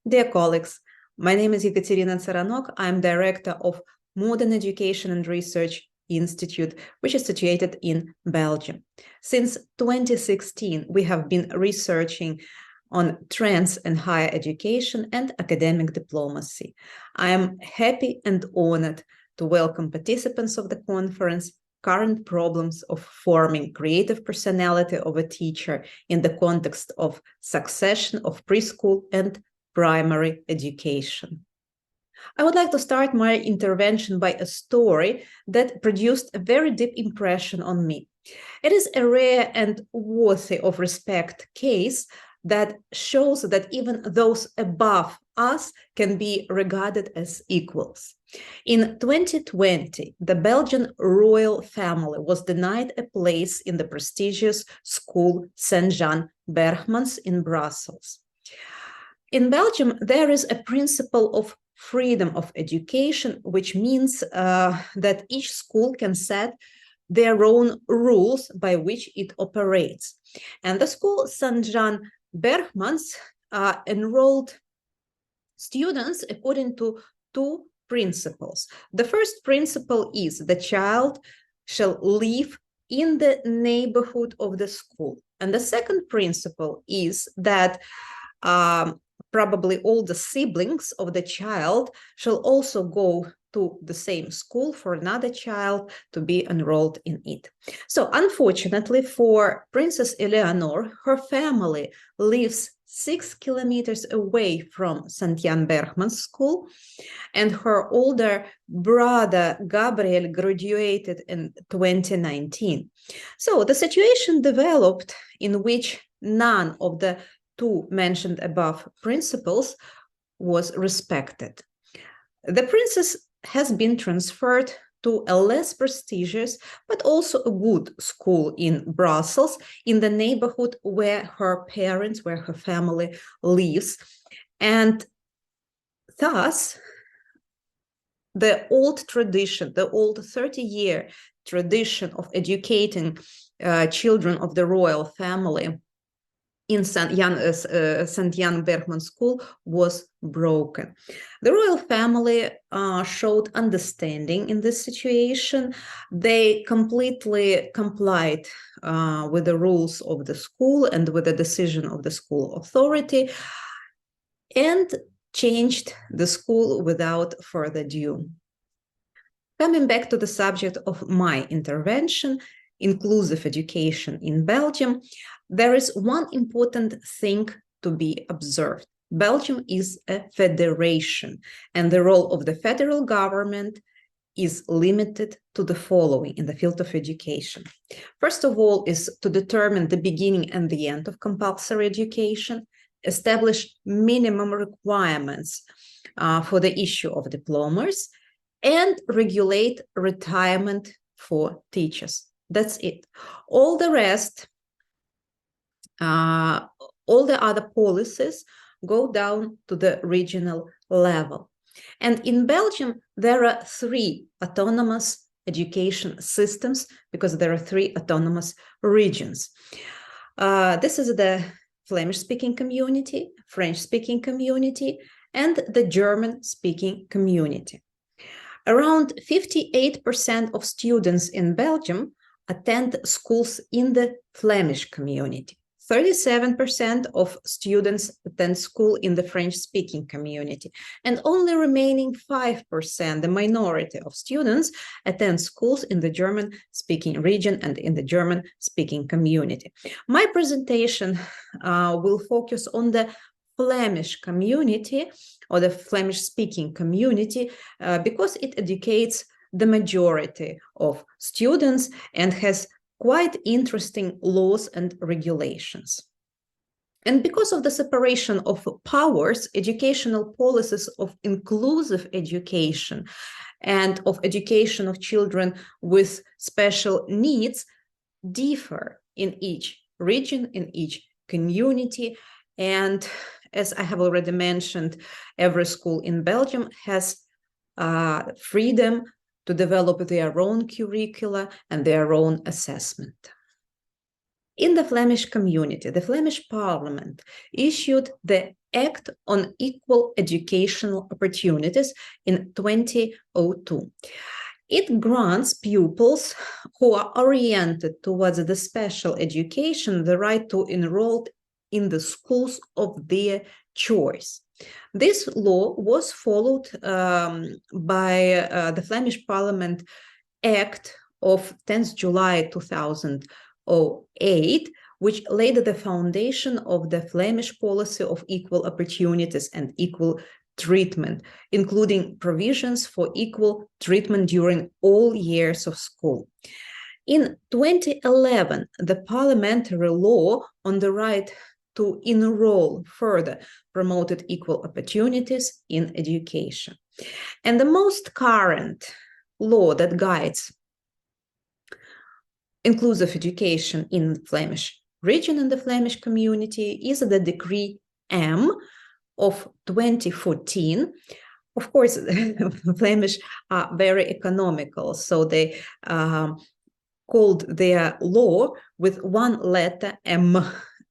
Dear colleagues, my name is Ekaterina Tsaranok. I'm Director of Modern Education and Research Institute, which is situated in Belgium. Since 2016, we have been researching on trends in higher education and academic diplomacy. I am happy and honored to welcome participants of the conference, current problems of forming creative personality of a teacher in the context of succession of preschool and primary education. I would like to start my intervention by a story that produced a very deep impression on me. It is a rare and worthy of respect case that shows that even those above us can be regarded as equals. In 2020, the Belgian royal family was denied a place in the prestigious school Saint-Jean Bergmans in Brussels. In Belgium, there is a principle of freedom of education, which means that each school can set their own rules by which it operates. And the school Saint-Jean Bergmans enrolled students according to two principles. The first principle is the child shall live in the neighborhood of the school. And the second principle is that probably all the siblings of the child shall also go to the same school for another child to be enrolled in it. So unfortunately for Princess Eleanor, her family lives 6 kilometers away from Saint-Jean Bergmans school, and her older brother Gabriel graduated in 2019. So the situation developed in which none of the two mentioned above principles was respected. The princess has been transferred to a less prestigious but also a good school in Brussels, in the neighborhood where her parents, where her family lives. And thus, the old tradition, the old 30-year tradition of educating children of the royal family in Saint-Jean Bergmans school was broken. The royal family showed understanding in this situation. They completely complied with the rules of the school and with the decision of the school authority, and changed the school without further ado. Coming back to the subject of my intervention, inclusive education in Belgium, there is one important thing to be observed. Belgium is a federation, and the role of the federal government is limited to the following in the field of education. First of all, is to determine the beginning and the end of compulsory education, establish minimum requirements for the issue of diplomas, and regulate retirement for teachers. That's it. All the rest, all the other policies go down to the regional level. And in Belgium, there are 3 autonomous education systems because there are 3 autonomous regions. This is the Flemish-speaking community, French-speaking community, and the German-speaking community. Around 58% of students in Belgium attend schools in the Flemish community. 37% of students attend school in the French-speaking community, and only remaining 5%, the minority of students, attend schools in the German-speaking region and in the German-speaking community. My presentation will focus on the Flemish community or the Flemish-speaking community because it educates the majority of students and has quite interesting laws and regulations. And because of the separation of powers, educational policies of inclusive education and of education of children with special needs differ in each region, in each community. And as I have already mentioned, every school in Belgium has freedom to develop their own curricula and their own assessment. In the Flemish community, the Flemish Parliament issued the Act on Equal Educational Opportunities in 2002. It grants pupils who are oriented towards the special education the right to enroll in the schools of their choice. This law was followed by the Flemish Parliament Act of 10th July 2008, which laid the foundation of the Flemish policy of equal opportunities and equal treatment, including provisions for equal treatment during all years of school. In 2011, the parliamentary law on the right to enroll further promoted equal opportunities in education. And the most current law that guides inclusive education in the Flemish region and the Flemish community is the Decree M of 2014. Of course, Flemish are very economical, so they called their law with one letter M.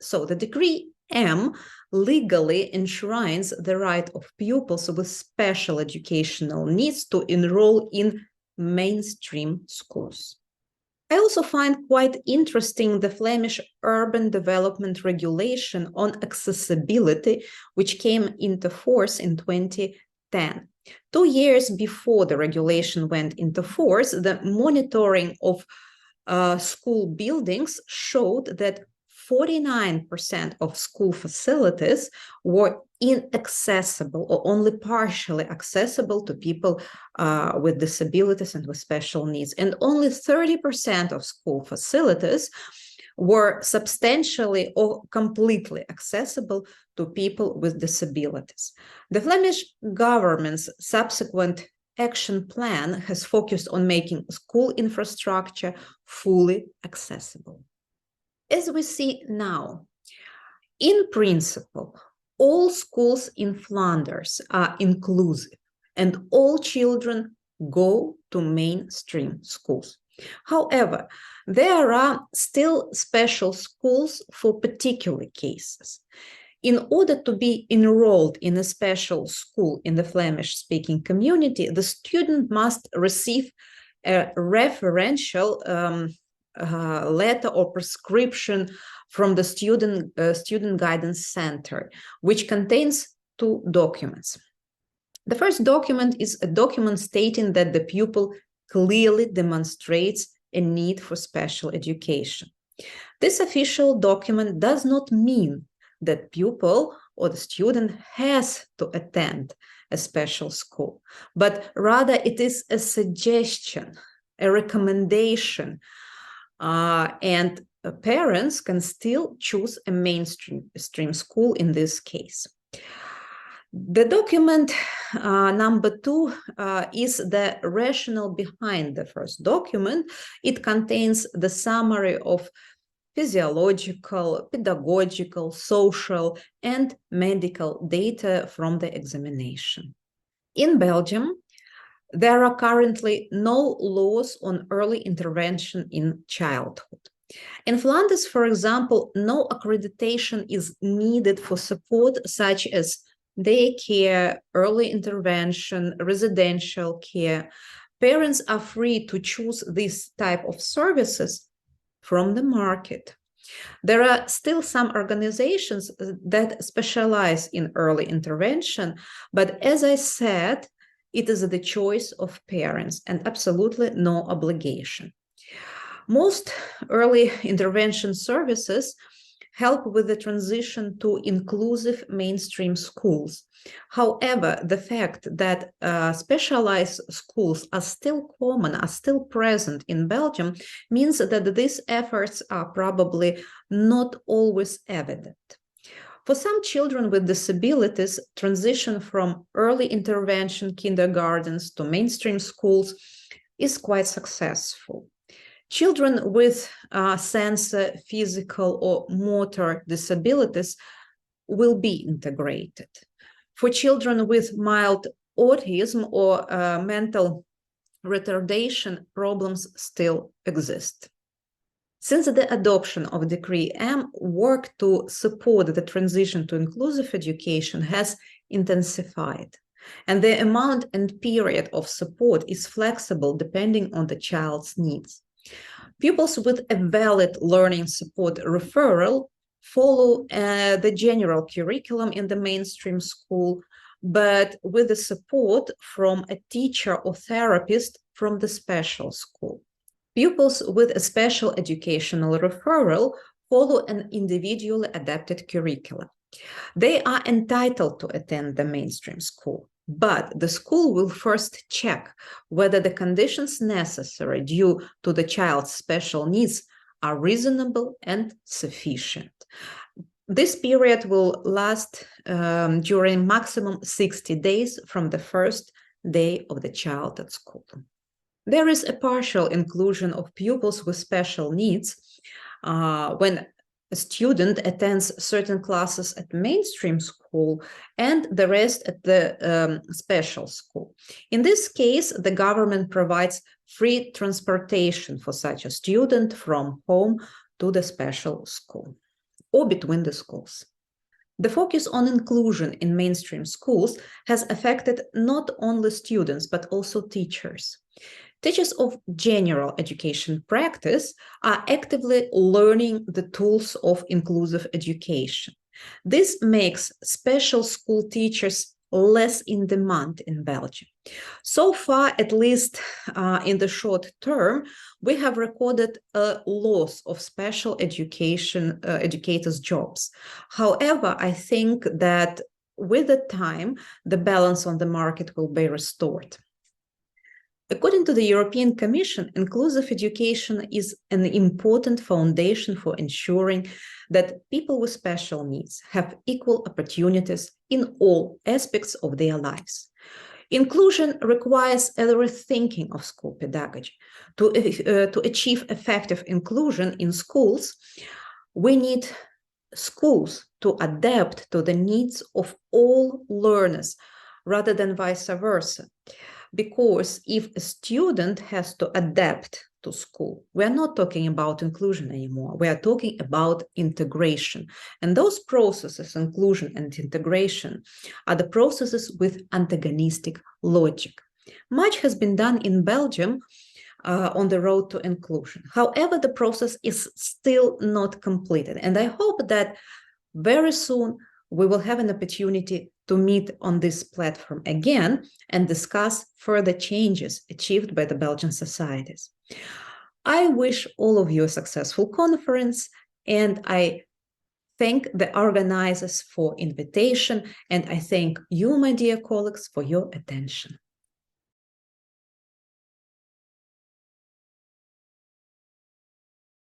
So the Decree M legally enshrines the right of pupils with special educational needs to enroll in mainstream schools. I also find quite interesting the Flemish Urban Development Regulation on Accessibility, which came into force in 2010. 2 years before the regulation went into force, the monitoring of school buildings showed that 49% of school facilities were inaccessible or only partially accessible to people with disabilities and with special needs. And only 30% of school facilities were substantially or completely accessible to people with disabilities. The Flemish government's subsequent action plan has focused on making school infrastructure fully accessible. As we see now, in principle, all schools in Flanders are inclusive and all children go to mainstream schools. However, there are still special schools for particular cases. In order to be enrolled in a special school in the Flemish-speaking community, the student must receive a referential letter or prescription from the student guidance center, which contains 2 documents. The first document is a document stating that the pupil clearly demonstrates a need for special education. This official document does not mean that pupil or the student has to attend a special school, but rather it is a suggestion, a recommendation, and parents can still choose a mainstream school in this case. The document number 2 is the rationale behind the first document. It contains the summary of physiological, pedagogical, social, and medical data from the examination. In Belgium, there are currently no laws on early intervention in childhood. In Flanders, for example, no accreditation is needed for support such as daycare, early intervention, residential care. Parents are free to choose this type of services from the market. There are still some organizations that specialize in early intervention, but as I said, it is the choice of parents and absolutely no obligation. Most early intervention services help with the transition to inclusive mainstream schools. However, the fact that specialized schools are still common, are still present in Belgium, means that these efforts are probably not always evident. For some children with disabilities, transition from early intervention kindergartens to mainstream schools is quite successful. Children with sensory, physical, or motor disabilities will be integrated. For children with mild autism or mental retardation, problems still exist. Since the adoption of Decree M, work to support the transition to inclusive education has intensified, and the amount and period of support is flexible depending on the child's needs. Pupils with a valid learning support referral follow the general curriculum in the mainstream school, but with the support from a teacher or therapist from the special school. Pupils with a special educational referral follow an individually adapted curriculum. They are entitled to attend the mainstream school, but the school will first check whether the conditions necessary due to the child's special needs are reasonable and sufficient. This period will last during maximum 60 days from the first day of the child at school. There is a partial inclusion of pupils with special needs when a student attends certain classes at mainstream school and the rest at the special school. In this case, the government provides free transportation for such a student from home to the special school or between the schools. The focus on inclusion in mainstream schools has affected not only students, but also teachers. Teachers of general education practice are actively learning the tools of inclusive education. This makes special school teachers less in demand in Belgium. So far, at least in the short term, we have recorded a loss of special education educators' jobs. However, I think that with the time, the balance on the market will be restored. According to the European Commission, inclusive education is an important foundation for ensuring that people with special needs have equal opportunities in all aspects of their lives. Inclusion requires a rethinking of school pedagogy. To achieve effective inclusion in schools, we need schools to adapt to the needs of all learners rather than vice versa. Because if a student has to adapt to school, we are not talking about inclusion anymore. We are talking about integration. And those processes, inclusion and integration, are the processes with antagonistic logic. Much has been done in Belgium on the road to inclusion. However, the process is still not completed. And I hope that very soon we will have an opportunity to meet on this platform again and discuss further changes achieved by the Belgian societies. I wish all of you a successful conference, and I thank the organizers for invitation, and I thank you, my dear colleagues, for your attention.